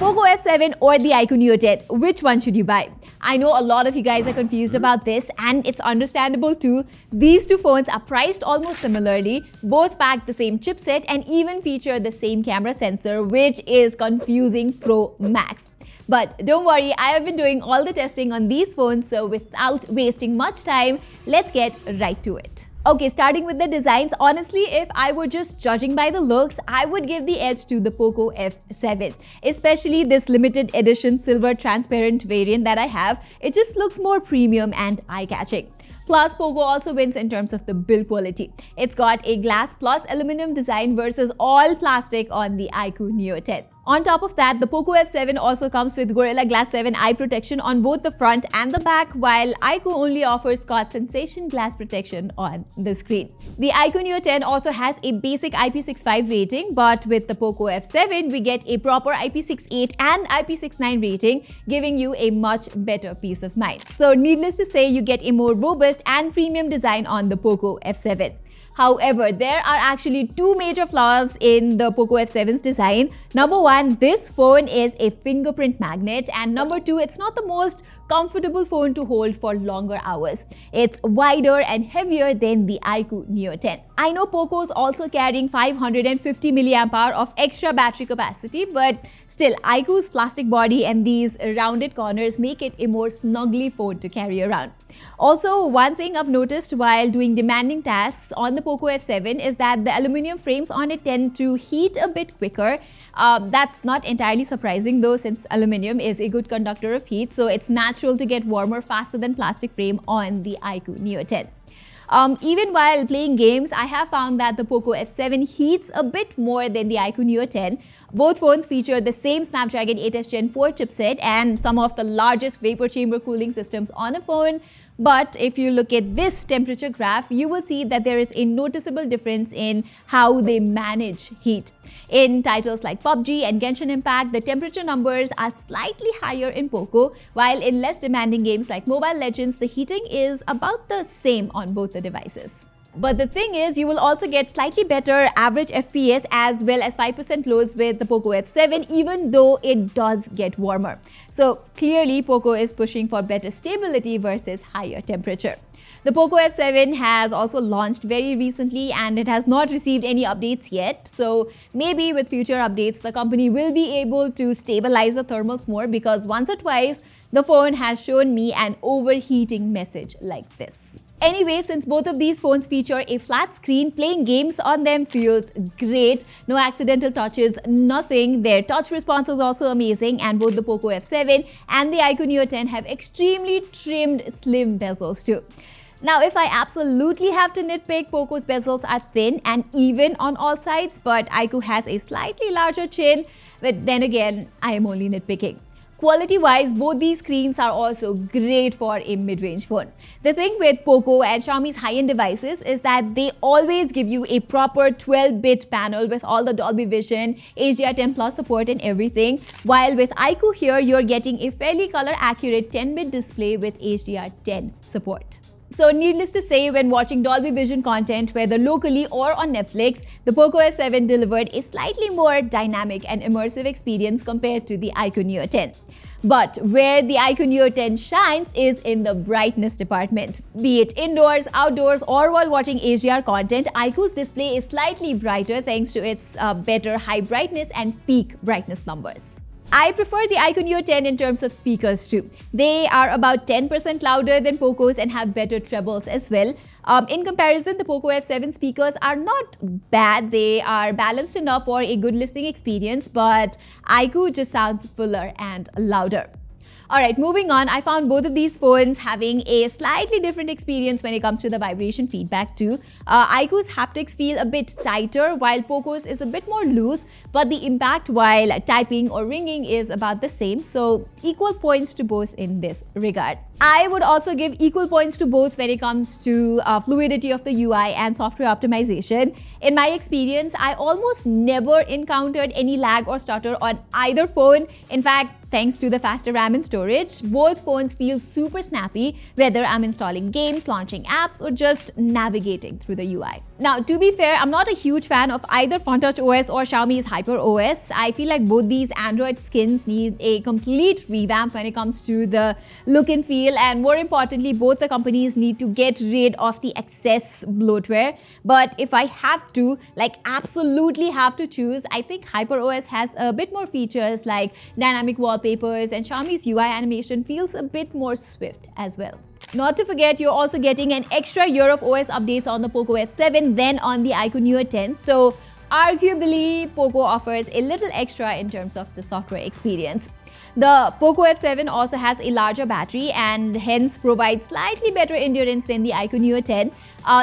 Poco F7 or the iQOO Neo 10, which one should you buy? I know a lot of you guys are confused about this, and it's understandable too. These two phones are priced almost similarly, both pack the same chipset and even feature the same camera sensor, which is confusing Pro Max. But don't worry, I have been doing all the testing on these phones, so without wasting much time, let's get right to it. Okay, starting with the designs, honestly, if I were just judging by the looks, I would give the edge to the Poco F7. Especially this limited edition silver transparent variant that I have. It just looks more premium and eye-catching. Plus, Poco also wins in terms of the build quality. It's got a glass plus aluminum design versus all plastic on the iQOO Neo 10. On top of that, the Poco F7 also comes with Gorilla Glass 7 eye protection on both the front and the back, while iQOO only offers Scott Sensation glass protection on the screen. The iQOO Neo 10 also has a basic IP65 rating, but with the Poco F7, we get a proper IP68 and IP69 rating, giving you a much better peace of mind. So needless to say, you get a more robust and premium design on the Poco F7. However, there are actually two major flaws in the Poco F7's design. Number one, this phone is a fingerprint magnet, and number two, it's not the most comfortable phone to hold for longer hours. It's wider and heavier than the iQOO Neo 10. I know Poco is also carrying 550 mAh of extra battery capacity, but still, iQOO's plastic body and these rounded corners make it a more snuggly phone to carry around. Also, one thing I've noticed while doing demanding tasks on the Poco F7 is that the aluminum frames on it tend to heat a bit quicker. That's not entirely surprising though, since aluminum is a good conductor of heat, so it's natural to get warmer faster than plastic frame on the iQOO Neo 10. Even while playing games, I have found that the Poco F7 heats a bit more than the iQOO Neo 10. Both phones feature the same Snapdragon 8s Gen 4 chipset and some of the largest vapor chamber cooling systems on a phone. But if you look at this temperature graph, you will see that there is a noticeable difference in how they manage heat. In titles like PUBG and Genshin Impact, the temperature numbers are slightly higher in Poco, while in less demanding games like Mobile Legends, the heating is about the same on both the devices. But the thing is, you will also get slightly better average FPS as well as 5% lows with the Poco F7, even though it does get warmer. So clearly, Poco is pushing for better stability versus higher temperature. The Poco F7 has also launched very recently and it has not received any updates yet. So maybe with future updates, the company will be able to stabilize the thermals more, because once or twice, the phone has shown me an overheating message like this. Anyway, since both of these phones feature a flat screen, playing games on them feels great. No accidental touches, nothing. Their touch response is also amazing, and both the Poco F7 and the iQOO Neo 10 have extremely trimmed slim bezels too. Now, if I absolutely have to nitpick, Poco's bezels are thin and even on all sides, but iQOO has a slightly larger chin. But then again, I am only nitpicking. Quality-wise, both these screens are also great for a mid-range phone. The thing with Poco and Xiaomi's high-end devices is that they always give you a proper 12-bit panel with all the Dolby Vision, HDR10 Plus support and everything, while with iQOO here, you're getting a fairly color-accurate 10-bit display with HDR10 support. So needless to say, when watching Dolby Vision content, whether locally or on Netflix, the Poco F7 delivered a slightly more dynamic and immersive experience compared to the iQOO Neo 10. But where the iQOO Neo 10 shines is in the brightness department. Be it indoors, outdoors, or while watching HDR content, iQOO's display is slightly brighter thanks to its better high brightness and peak brightness numbers. I prefer the iQOO Neo 10 in terms of speakers too. They are about 10% louder than Poco's and have better trebles as well. In comparison, the Poco F7 speakers are not bad. They are balanced enough for a good listening experience, but iQOO just sounds fuller and louder. Alright, moving on, I found both of these phones having a slightly different experience when it comes to the vibration feedback too. iQOO's haptics feel a bit tighter, while Poco's is a bit more loose, but the impact while typing or ringing is about the same, so equal points to both in this regard. I would also give equal points to both when it comes to fluidity of the UI and software optimization. In my experience, I almost never encountered any lag or stutter on either phone. In fact, thanks to the faster RAM and storage, both phones feel super snappy, whether I'm installing games, launching apps, or just navigating through the UI. Now, to be fair, I'm not a huge fan of either FunTouch OS or Xiaomi's Hyper OS. I feel like both these Android skins need a complete revamp when it comes to the look and feel, and more importantly, both the companies need to get rid of the excess bloatware. But if I have to, like absolutely have to choose, I think Hyper OS has a bit more features like dynamic wallpapers, and Xiaomi's UI animation feels a bit more swift as well. Not to forget, you're also getting an extra year of OS updates on the Poco F7 than on the iQOO Neo 10. So arguably, Poco offers a little extra in terms of the software experience. The Poco F7 also has a larger battery and hence provides slightly better endurance than the iQOO Neo 10.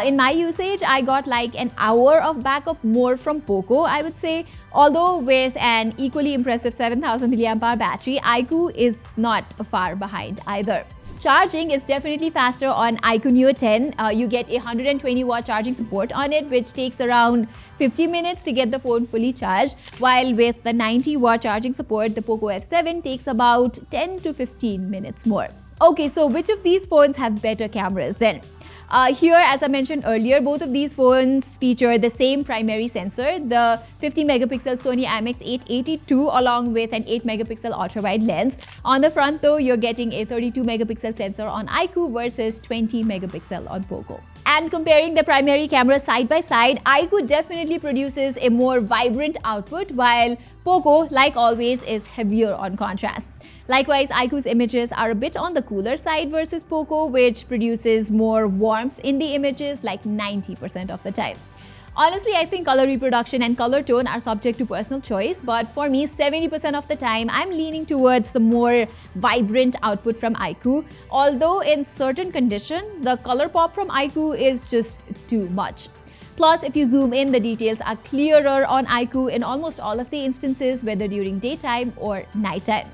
In my usage, I got like an hour of backup more from Poco, I would say. Although with an equally impressive 7000 mAh battery, iQOO is not far behind either. Charging is definitely faster on iQOO Neo 10. You get a 120 watt charging support on it, which takes around 50 minutes to get the phone fully charged, while with the 90 watt charging support, the Poco F7 takes about 10 to 15 minutes more. Okay, so which of these phones have better cameras then? Here, as I mentioned earlier, both of these phones feature the same primary sensor, the 50 megapixel Sony IMX880 II, along with an 8 megapixel ultra-wide lens. On the front though, you're getting a 32 megapixel sensor on iQOO versus 20 megapixel on Poco. And comparing the primary cameras side by side, iQOO definitely produces a more vibrant output, while Poco, like always, is heavier on contrast. Likewise, iQOO's images are a bit on the cooler side versus Poco, which produces more warmth in the images like 90% of the time. Honestly, I think color reproduction and color tone are subject to personal choice, but for me, 70% of the time, I'm leaning towards the more vibrant output from iQOO. Although in certain conditions, the color pop from iQOO is just too much. Plus, if you zoom in, the details are clearer on iQOO in almost all of the instances, whether during daytime or nighttime.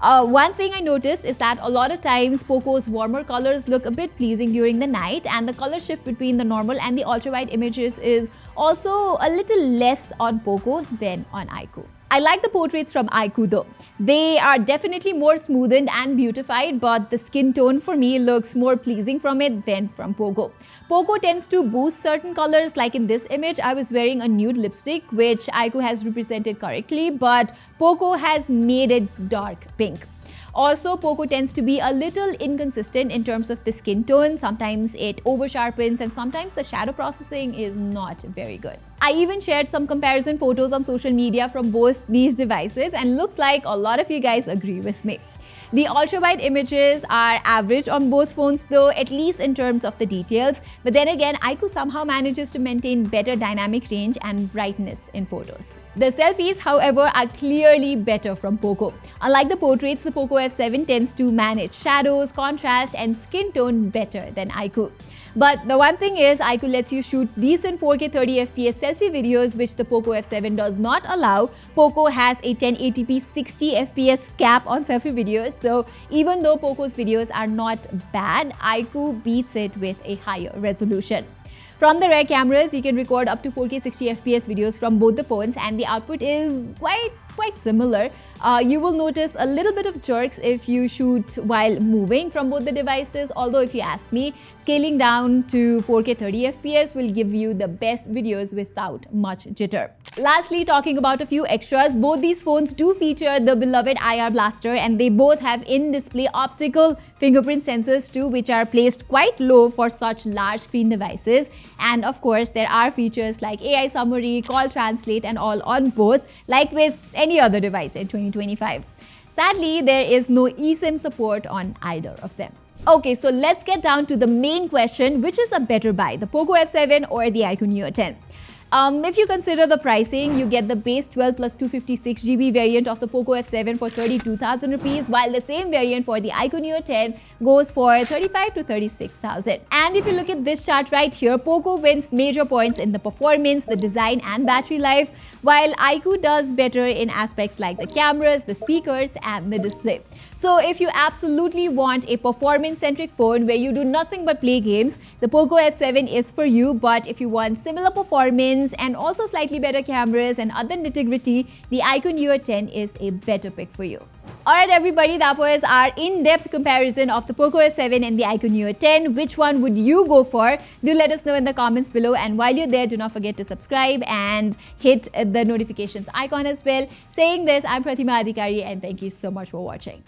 One thing I noticed is that a lot of times Poco's warmer colors look a bit pleasing during the night, and the color shift between the normal and the ultra-wide images is also a little less on Poco than on iQOO. I like the portraits from iQOO though. They are definitely more smoothened and beautified, but the skin tone for me looks more pleasing from it than from Poco. Poco tends to boost certain colors, like in this image, I was wearing a nude lipstick, which iQOO has represented correctly, but Poco has made it dark pink. Also, Poco tends to be a little inconsistent in terms of the skin tone. Sometimes it over-sharpens and sometimes the shadow processing is not very good. I even shared some comparison photos on social media from both these devices, and looks like a lot of you guys agree with me. The ultra-wide images are average on both phones though, at least in terms of the details. But then again, iQOO somehow manages to maintain better dynamic range and brightness in photos. The selfies, however, are clearly better from Poco. Unlike the portraits, the Poco F7 tends to manage shadows, contrast, and skin tone better than iQOO. But the one thing is, iQOO lets you shoot decent 4K 30fps selfie videos, which the Poco F7 does not allow. Poco has a 1080p 60fps cap on selfie videos, so even though Poco's videos are not bad, iQOO beats it with a higher resolution. From the rear cameras, you can record up to 4K 60fps videos from both the phones, and the output is quite similar. You will notice a little bit of jerks if you shoot while moving from both the devices, although if you ask me, scaling down to 4K 30fps will give you the best videos without much jitter. Lastly, talking about a few extras, both these phones do feature the beloved IR blaster, and they both have in-display optical fingerprint sensors too, which are placed quite low for such large screen devices. And of course, there are features like AI summary, call translate, and all on both, like with any other device in 2025. Sadly, there is no eSIM support on either of them. Okay, so let's get down to the main question, which is a better buy, the Poco F7 or the iQOO Neo 10? If you consider the pricing, you get the base 12 plus 256 GB variant of the Poco F7 for 32,000 rupees, while the same variant for the iQOO Neo 10 goes for 35 to 36,000. And if you look at this chart right here, Poco wins major points in the performance, the design and battery life, while iQOO does better in aspects like the cameras, the speakers and the display. So if you absolutely want a performance-centric phone where you do nothing but play games, the Poco F7 is for you. But if you want similar performance and also slightly better cameras and other nitty-gritty, the iQOO Neo 10 is a better pick for you. Alright everybody, that was our in-depth comparison of the Poco F7 and the iQOO Neo 10. Which one would you go for? Do let us know in the comments below, and while you're there, do not forget to subscribe and hit the notifications icon as well. Saying this, I'm Pratima Adhikari and thank you so much for watching.